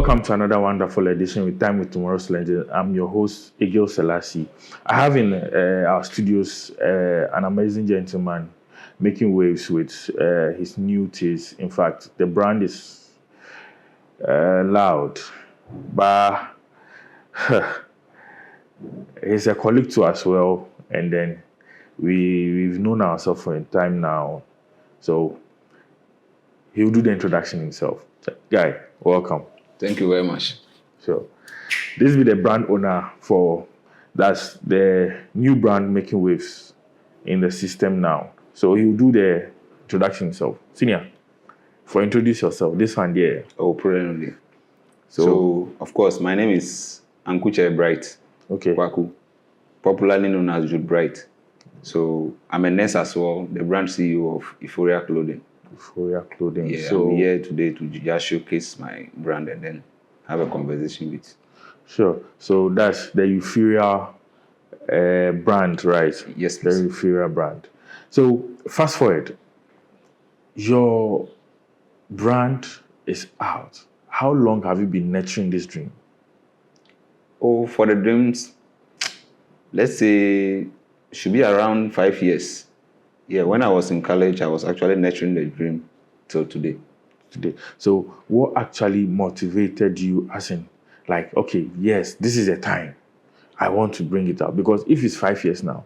welcome to another wonderful edition with Time with Tomorrow's Legend. I'm your host, Egil Selassie. I have in our studios an amazing gentleman making waves with his new teas. In fact, the brand is loud, but he's a colleague to us as well. And then we've known ourselves for a time now. So he'll do the introduction himself. Guy, welcome. Thank you very much. So this is the brand owner for that's the new brand making waves in the system now. So he'll do the introduction himself. Senior, introduce yourself. This one there. Oh, brilliantly. So of course, my name is Ankuche Bright. Okay. Kwaku, popularly known as Jude Bright. So I'm a nurse as well, the brand CEO of Euphoria Clothing. Euphoria Clothing. Yeah, so I'm here today to just showcase my brand and then have a conversation with. Sure. So that's the Euphoria brand, right? Yes, please. The Euphoria brand. So fast forward, your brand is out. How long have you been nurturing this dream? Oh, for the dreams, let's say should be around 5 years. Yeah, when I was in college, I was actually nurturing the dream till today. So what actually motivated you as in, like, okay, yes, this is the time. I want to bring it out. Because if it's 5 years now,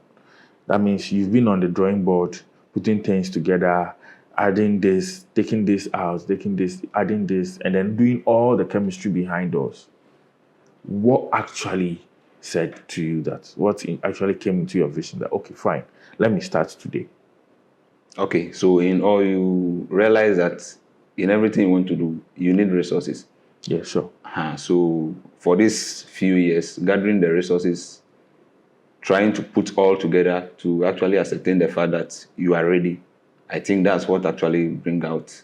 that means you've been on the drawing board, putting things together, adding this, taking this out, taking this, adding this, and then doing all the chemistry behind us. What actually said to you that, actually came into your vision that, okay, fine, let me start today? Okay, so in all, you realize that in everything you want to do, you need resources. Yeah, sure. So for these few years, gathering the resources, trying to put all together to actually ascertain the fact that you are ready, I think that's what actually bring out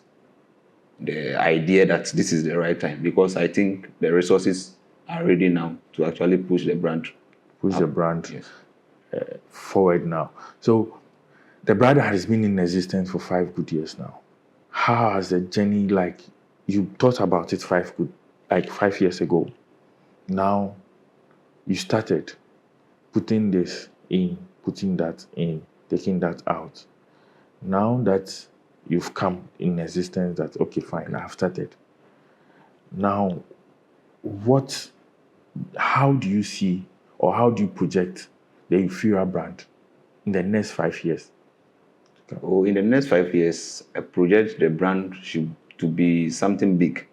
the idea that this is the right time, because I think the resources are ready now to actually push the brand. The brand yes. Forward now. So the brand has been in existence for 5 good years now. How has the journey, like, you thought about it 5 years ago. Now you started putting this in, putting that in, taking that out. Now that you've come in existence, that okay, fine, I've started. Now, how do you see or how do you project the Euphoria brand in the next 5 years? Oh, in the next 5 years, I project the brand to be something big,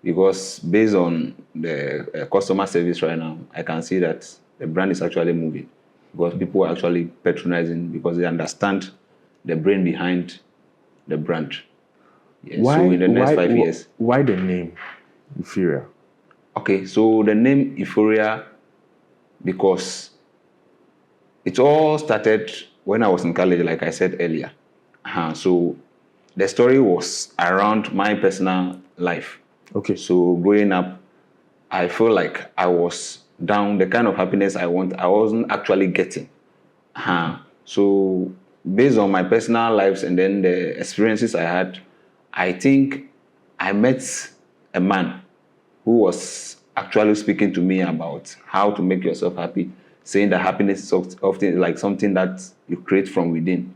because based on the customer service right now, I can see that the brand is actually moving, because people are actually patronizing because they understand the brain behind the brand. Yeah, so in the next 5 years. Why the name Euphoria? Okay, so the name Euphoria, because it all started when I was in college, like I said earlier. So the story was around my personal life. Okay. So growing up, I feel like I was down. The kind of happiness I wasn't actually getting. So based on my personal lives and then the experiences I had, I think I met a man who was actually speaking to me about how to make yourself happy, saying that happiness is often like something that you create from within.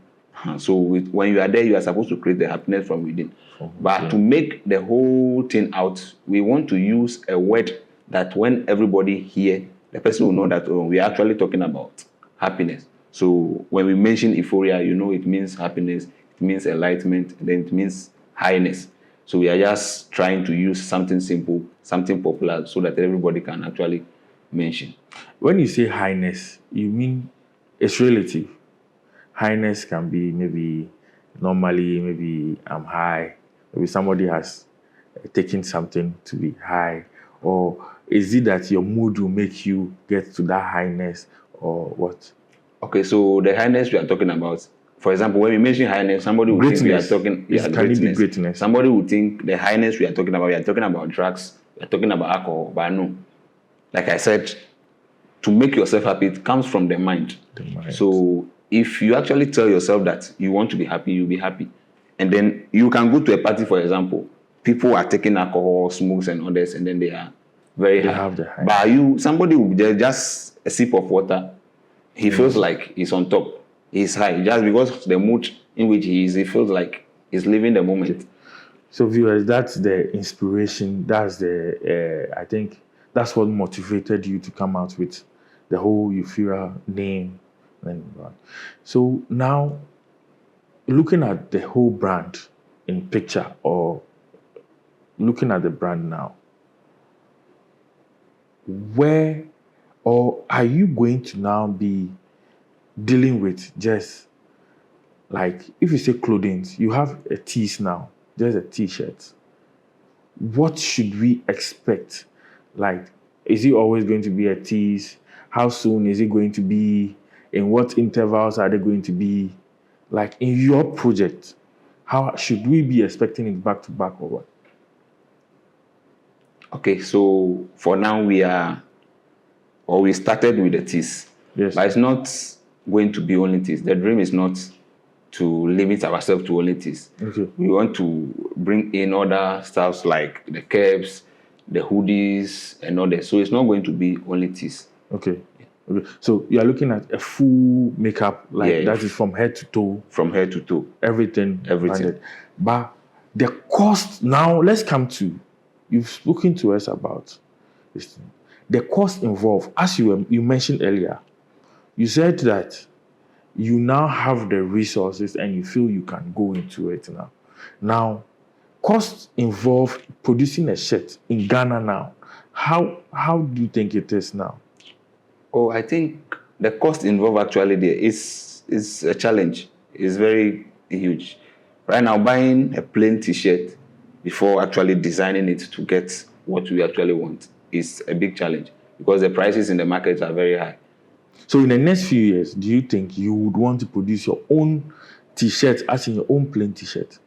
So when you are there, you are supposed to create the happiness from within. But to make the whole thing out, we want to use a word that when everybody hear, the person will know that we are actually talking about happiness. So when we mention euphoria, it means happiness, it means enlightenment, and then it means highness. So we are just trying to use something simple, something popular, so that everybody can actually mention. When you say highness, you mean it's relative. Highness can be maybe I'm high. Maybe somebody has taken something to be high. Or is it that your mood will make you get to that highness, or what? Okay, so the highness we are talking about, for example, when we mention highness, somebody will think we are talking greatness. Greatness. Somebody will think the highness we are talking about drugs, we are talking about alcohol, but no. Like I said, to make yourself happy, it comes from the mind. So if you actually tell yourself that you want to be happy, you'll be happy. And then you can go to a party, for example, people are taking alcohol, smokes, and others, and then they are very They high. have the high. But somebody will just a sip of water, he feels like he's on top, he's high, just because the mood in which he is, he feels like he's living the moment. So viewers, that's the inspiration. That's the I think that's what motivated you to come out with the whole Euphoria name. So now, looking at the whole brand in picture, or looking at the brand now, where or are you going to now be dealing with just like if you say clothing, you have a tees now, just a t-shirt. What should we expect? Like, is it always going to be a tease? How soon is it going to be? In what intervals are they going to be? Like in your project, how should we be expecting it back to back or what? Okay, so for now we started with the teas. Yes. But it's not going to be only teas. The dream is not to limit ourselves to only teas. Okay. We want to bring in other stuffs like the caps, the hoodies, and others. So it's not going to be only teas. Okay. Okay. So you are looking at a full makeup, like Yeah, that is from head to toe. From head to toe. Everything. Everything. But the cost now, let's come to, you've spoken to us about this thing. The cost involved, as you mentioned earlier, you said that you now have the resources and you feel you can go into it now. Now, costs involved producing a shirt in Ghana now. How do you think it is now? Oh, I think the cost involved actually there is a challenge. It's very huge. Right now, buying a plain t-shirt before actually designing it to get what we actually want is a big challenge because the prices in the market are very high. So in the next few years, do you think you would want to produce your own t-shirt, as in your own plain t-shirt?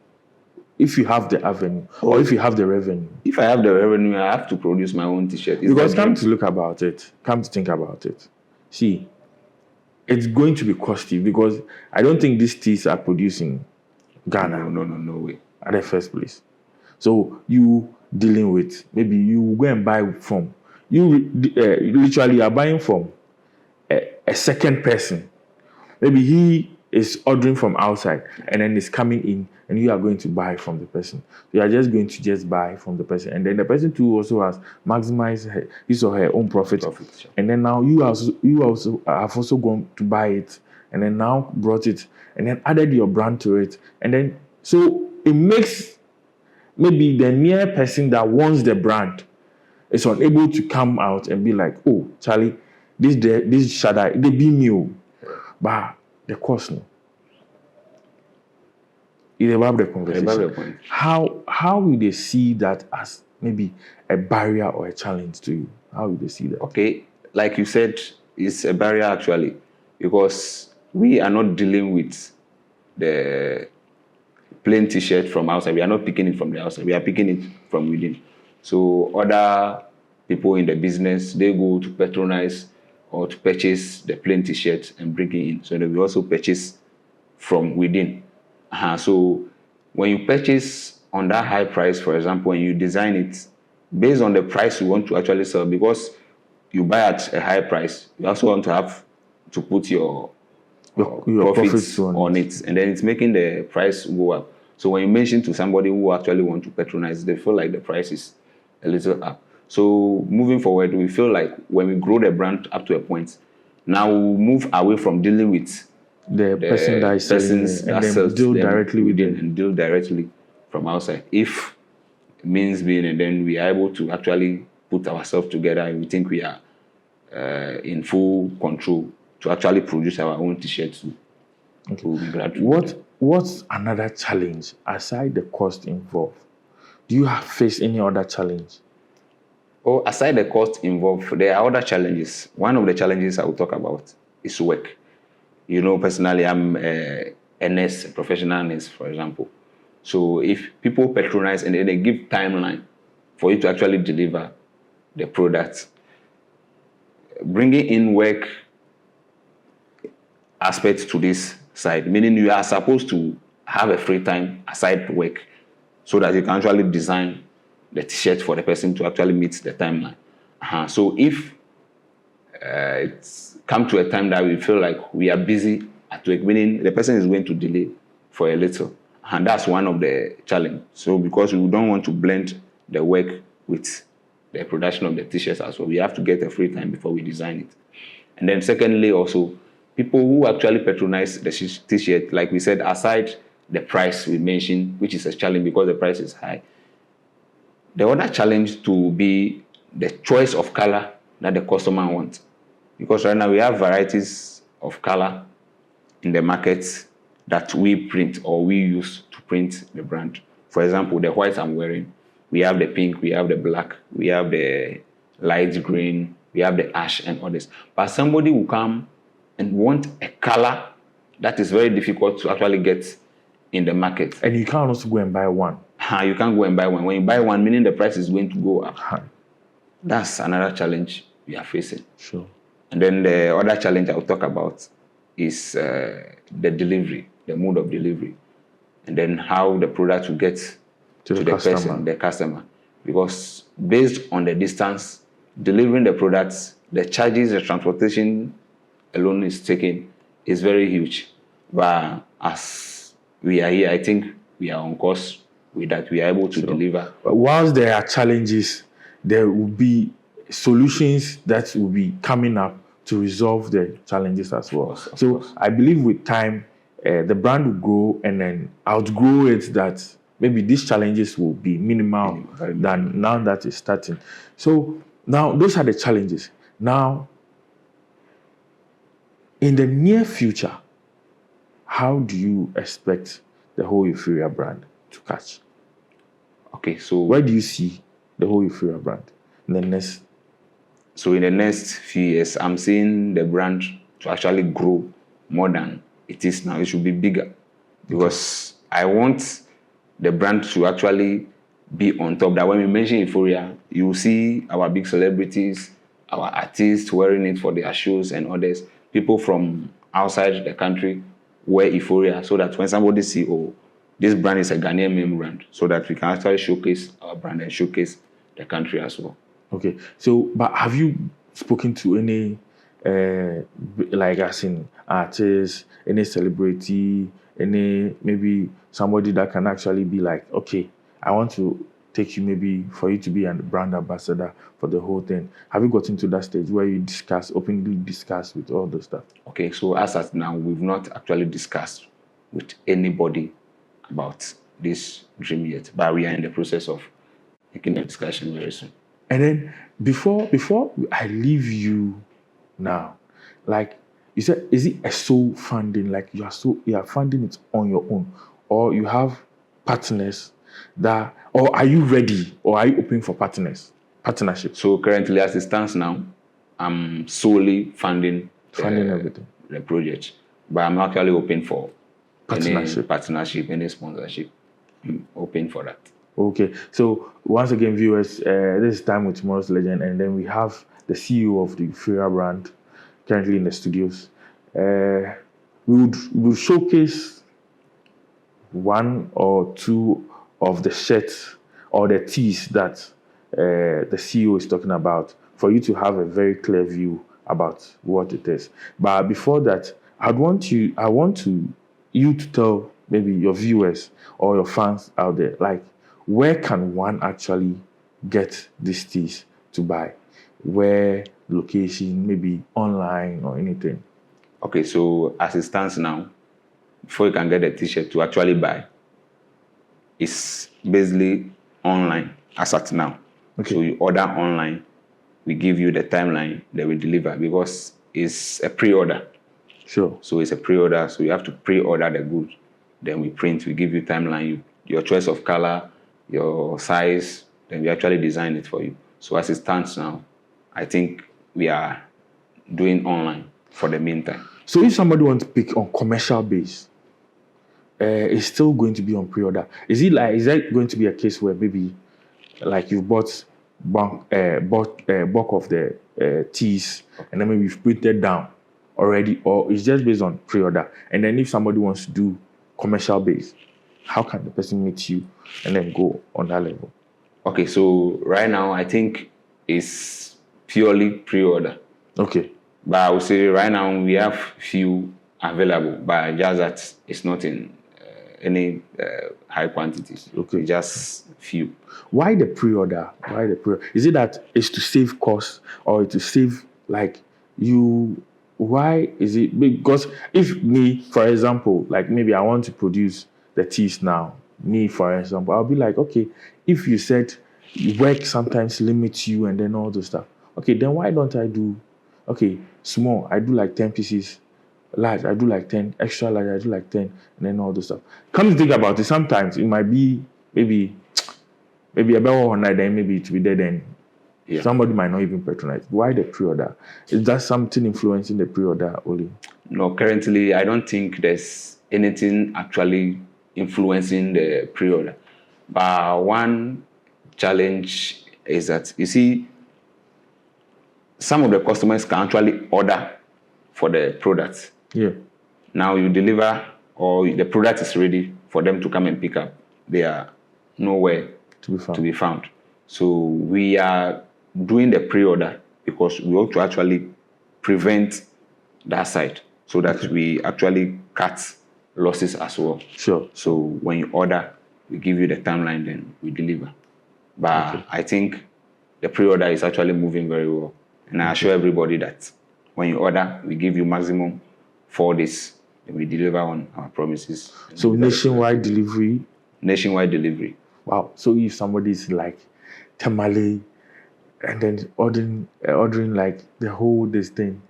If you have the avenue, or if you have the revenue. If I have the revenue, I have to produce my own t-shirt. Because come to think about it. See, it's going to be costly because I don't think these teas are producing Ghana. No way. At the first place. So you dealing with, maybe you go and buy from, you literally are buying from a second person. Maybe he is ordering from outside and then it's coming in and you are going to buy from the person. You are just going to buy from the person. And then the person too also has maximized his or her own profit. Sure. And then now you also have also gone to buy it and then now brought it and then added your brand to it. And then, so it makes maybe the mere person that wants the brand is unable to come out and be like, oh, Charlie, this shadow, they be new. But the cost no. It's about the conversation. How will they see that as maybe a barrier or a challenge to you? How will they see that? Okay, like you said, it's a barrier actually because we are not dealing with the plain t-shirt from outside. We are not picking it from the outside. We are picking it from within. So other people in the business, they go to patronize or to purchase the plain t-shirt and bring it in. So they will also purchase from within. So when you purchase on that high price, for example, and you design it based on the price you want to actually sell, because you buy at a high price, you also want to have to put your profits on it, and then it's making the price go up. So when you mention to somebody who actually want to patronize, they feel like the price is a little up. So moving forward, we feel like when we grow the brand up to a point, now we'll move away from dealing with the person that is selling it, and then deal directly with them. And deal directly from outside. If means being, and then we are able to actually put ourselves together and we think we are in full control to actually produce our own t-shirts. Okay. What's another challenge aside the cost involved? Do you have faced any other challenge? Oh, aside the cost involved, there are other challenges. One of the challenges I will talk about is work. You know, personally, I'm a nurse, a professional nurse, for example. So if people patronize and then they give timeline for you to actually deliver the product, bringing in work aspects to this side, meaning you are supposed to have a free time aside work so that you can actually design the t-shirt for the person to actually meet the timeline. So if it's come to a time that we feel like we are busy at work, meaning the person is going to delay for a little, and that's one of the challenge. So because we don't want to blend the work with the production of the t-shirts as well, we have to get a free time before we design it. And then secondly, also, people who actually patronize the t-shirt, like we said, aside the price we mentioned, which is a challenge because the price is high, the other challenge to be the choice of color that the customer wants. Because right now we have varieties of color in the market that we print or we use to print the brand. For example, the white I'm wearing, we have the pink, we have the black, we have the light green, we have the ash and others. But somebody will come and want a color that is very difficult to actually get in the market. And you can't also go and buy one. You can't go and buy one. When you buy one, meaning the price is going to go up. That's another challenge we are facing. Sure. And then the other challenge I'll talk about is the delivery, the mode of delivery, and then how the product will get to the person, the customer. Because based on the distance, delivering the products, the charges, the transportation alone is taken is very huge. But as we are here, I think we are on course with that. We are able to deliver. But whilst there are challenges, there will be solutions that will be coming up to resolve the challenges as well. Of course. I believe with time, the brand will grow and then outgrow it, that maybe these challenges will be minimal than now that it's starting. So now those are the challenges. Now, in the near future, how do you expect the whole Euphoria brand to catch? Okay, so where do you see the whole Euphoria brand in the next? So in the next few years, I'm seeing the brand to actually grow more than it is now. It should be bigger because I want the brand to actually be on top. That when we mention Euphoria, you will see our big celebrities, our artists wearing it for their shows and others. People from outside the country wear Euphoria, so that when somebody see, oh, this brand is a Ghanaian main brand, so that we can actually showcase our brand and showcase the country as well. Okay, so but have you spoken to any, like as in artists, any celebrity, any maybe somebody that can actually be like, okay, I want to take you maybe for you to be a brand ambassador for the whole thing. Have you gotten to that stage where you openly discuss with all the stuff? Okay, so as of now, we've not actually discussed with anybody about this dream yet, but we are in the process of making the discussion very soon. And then before I leave you now, like you said, is it a sole funding? Like you are funding it on your own, or you have partners that, or are you ready, or are you open for partnership? So currently, as it stands now, I'm solely funding everything, the project, but I'm actually open for partnership, any sponsorship. I'm open for that. Okay, so once again, viewers, this is Time with Tomorrow's Legend, and then we have the CEO of the Euphoria brand currently in the studios. We would showcase one or two of the shirts or the tees that the CEO is talking about for you to have a very clear view about what it is. But before that, I want you to tell maybe your viewers or your fans out there, like, where can one actually get these tees to buy? Where, location, maybe online or anything? Okay, so as it stands now, before you can get a t-shirt to actually buy, it's basically online as at now. Okay. So you order online, we give you the timeline, that we deliver, because it's a pre-order. Sure. So it's a pre-order, so you have to pre-order the goods. Then we print, we give you timeline, your choice of color, your size, then we actually design it for you. So as it stands now, I think we are doing online for the meantime. So if somebody wants to pick on commercial base, it's still going to be on pre-order. Is that going to be a case where maybe like you bought bulk of the tees and then maybe you've printed down already, or it's just based on pre-order? And then if somebody wants to do commercial base? How can the person meet you and then go on that level? Okay, so right now I think it's purely pre-order. Okay. But I would say right now we have few available, but just that it's not in any high quantities. Okay. Just few. Why the pre-order? Why the pre-order? Is it that it's to save costs or to save like you? Why is it? Because if me, for example, like maybe I want to produce the teas now. Me, for example, I'll be like, okay, if you said work sometimes limits you and then all those stuff. Okay, then why don't I do? Okay, small. I do like 10 pieces. Large, I do like 10. Extra large, I do like 10, and then all those stuff. Come to think about it, sometimes it might be maybe about 100, then maybe it will be there then. Yeah. Somebody might not even patronize. Why the pre-order? Is that something influencing the pre-order only? No, currently I don't think there's anything actually influencing the pre-order. But one challenge is that you see, some of the customers can actually order for the product. Yeah. Now you deliver or the product is ready for them to come and pick up. They are nowhere to be found. So we are doing the pre-order because we want to actually prevent that side so that we actually cut losses as well. Sure. So when you order, we give you the timeline, then we deliver. But I think the pre-order is actually moving very well. And I assure everybody that when you order, we give you maximum 4 days. And we deliver on our promises. So nationwide delivery? Nationwide delivery. Wow. So if somebody is like Tamale and then ordering like the whole this thing,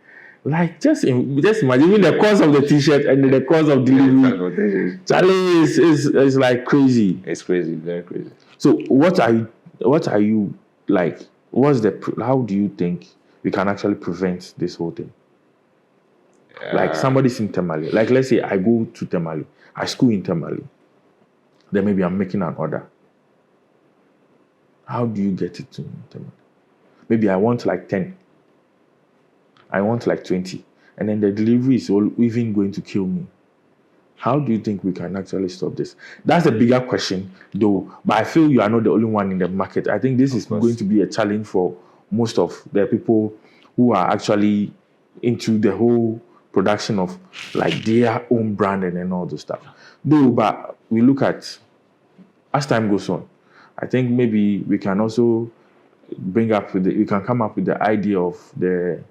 like just imagine even the cost of the t-shirt and the cost of delivery. Charlie is like crazy. It's crazy, very crazy. So what are you like? How do you think we can actually prevent this whole thing? Like somebody's in Tamale. Like let's say I go to Tamale, I school in Tamale. Then maybe I'm making an order. How do you get it to Tamale? Maybe I want like 10. I want like 20. And then the delivery is even going to kill me. How do you think we can actually stop this? That's a bigger question, though. But I feel you are not the only one in the market. I think this is going to be a challenge for most of the people who are actually into the whole production of like their own brand and then all the stuff. Though, but we look at, as time goes on, I think maybe we can also we can come up with the idea of the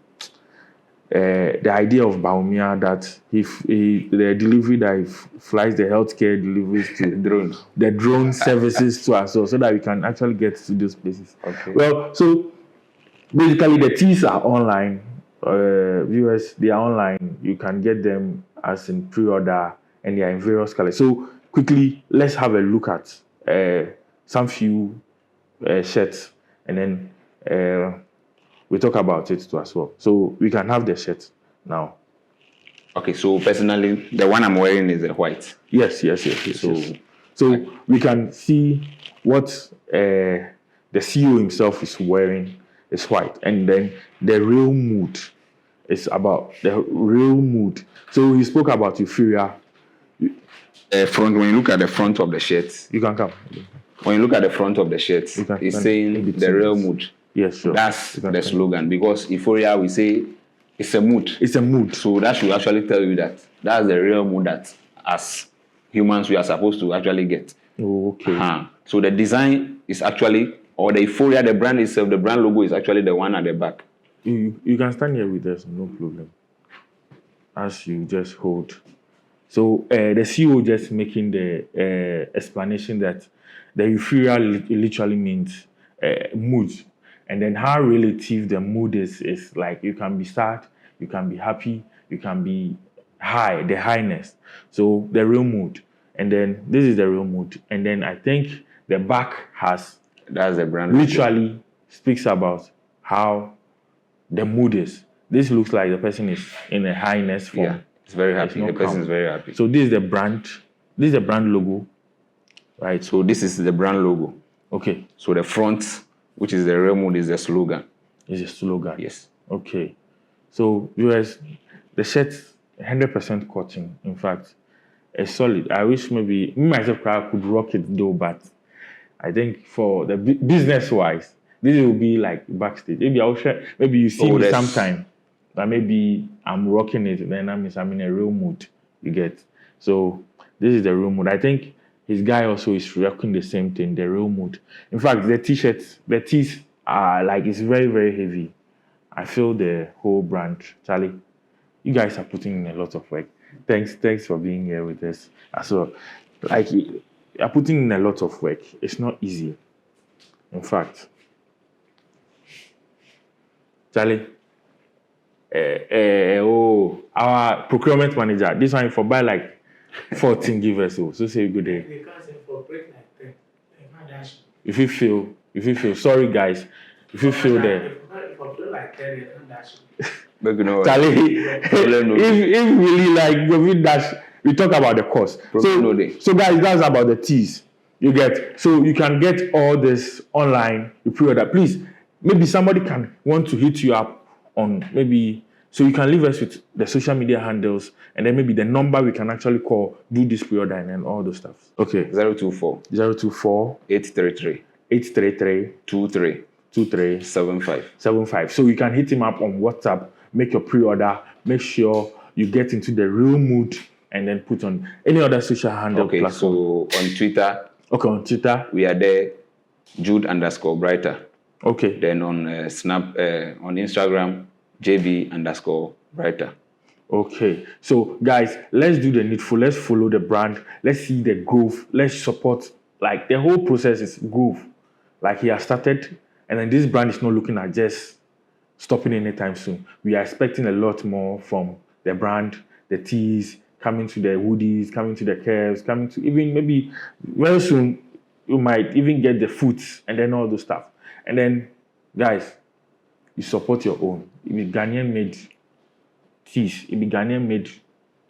idea of Baumia that the delivery that he flies the healthcare deliveries to the drone services to us, so that we can actually get to those places. Okay. Well, so basically the teas are online. Viewers, they are online. You can get them as in pre-order, and they are in various colors. So quickly, let's have a look at some few shirts, and then we talk about it too as well. So we can have the shirt now. Okay, so personally, the one I'm wearing is a white. Yes. So we can see what the CEO himself is wearing is white, and then the real mood is about the real mood. So he spoke about Euphoria. When you look at the front of the shirt, You can come. when you look at the front of the shirt, it's saying the real mood. Yes, sure. That's the slogan, because Euphoria, we say it's a mood. It's a mood. So that should actually tell you that that's the real mood that as humans we are supposed to actually get. Oh, okay. So the design is actually, or the Euphoria, the brand itself, the brand logo is actually the one at the back. You can stand here with us, no problem. As you just hold. So the CEO just making the explanation that the Euphoria literally means mood. And then how relative the mood is like you can be sad, you can be happy, you can be high, the highness. So the real mood. And then this is the real mood. And then I think the back has That's the brand literally speaks about how the mood is. This looks like the person is in a highness form. Yeah, it's very happy. The person is very happy. So this is the brand. This is the brand logo, right? So this is the brand logo. Okay. So the front, which is the real mood, is the slogan. Is a slogan. Yes. Okay. So viewers, the shirt 100% cotton. In fact, it's solid. I wish maybe me myself I could rock it though, but I think for the business wise, this will be like backstage. Maybe I'll share. Maybe you see me sometime, but maybe I'm rocking it. Then that means I'm in a real mood. You get. So this is the real mood. I think his guy also is rocking the same thing, the real mood. In fact, the t-shirts, the tees are like it's very very heavy. I feel the whole brand, Charlie. You guys are putting in a lot of work. Thanks for being here with us as well. Like you're putting in a lot of work. It's not easy. In fact, Charlie, our procurement manager, this one for buy like 14 give us. So say good day. If you feel, sorry guys, if you feel there. Charlie, if really like we dash, we talk about the cost. So guys, that's about the teas. You get, so you can get all this online. You pre-order. Please, maybe somebody can want to hit you up on maybe, so you can leave us with the social media handles and then maybe the number we can actually call, do this pre-order and all those stuff. Okay. 024 833 2375. So you can hit him up on WhatsApp, make your pre-order, make sure you get into the real mood, and then put on any other social handle. Okay, platform. So on Twitter. Okay, on Twitter. We are there, Jude_Brighter. Okay. Then on on Instagram, JB_Brighter. Okay. So guys, let's do the needful. Let's follow the brand. Let's see the growth. Let's support. Like the whole process is growth. Like he has started, and then this brand is not looking at just stopping anytime soon. We are expecting a lot more from the brand, the tees, coming to the hoodies, coming to the caps, coming to even maybe very soon you might even get the foods and then all those stuff. And then, guys, you support your own. It be Ghanaian made tees. It be Ghanaian made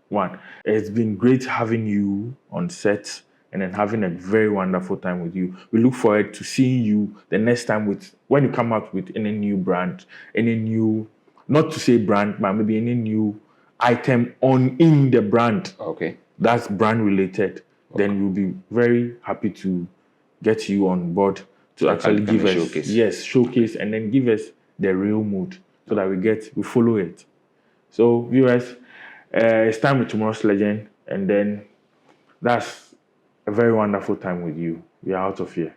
one. It's been great having you on set and then having a very wonderful time with you. We look forward to seeing you the next time when you come out with any new brand, any new, not to say brand, but maybe any new item in the brand. Okay. That's brand related. Okay. Then we'll be very happy to get you on board to actually give us showcase and then give us the real mood so that we follow it. So viewers, it's time with Tomorrow's Legend, and then that's a very wonderful time with you. We are out of here.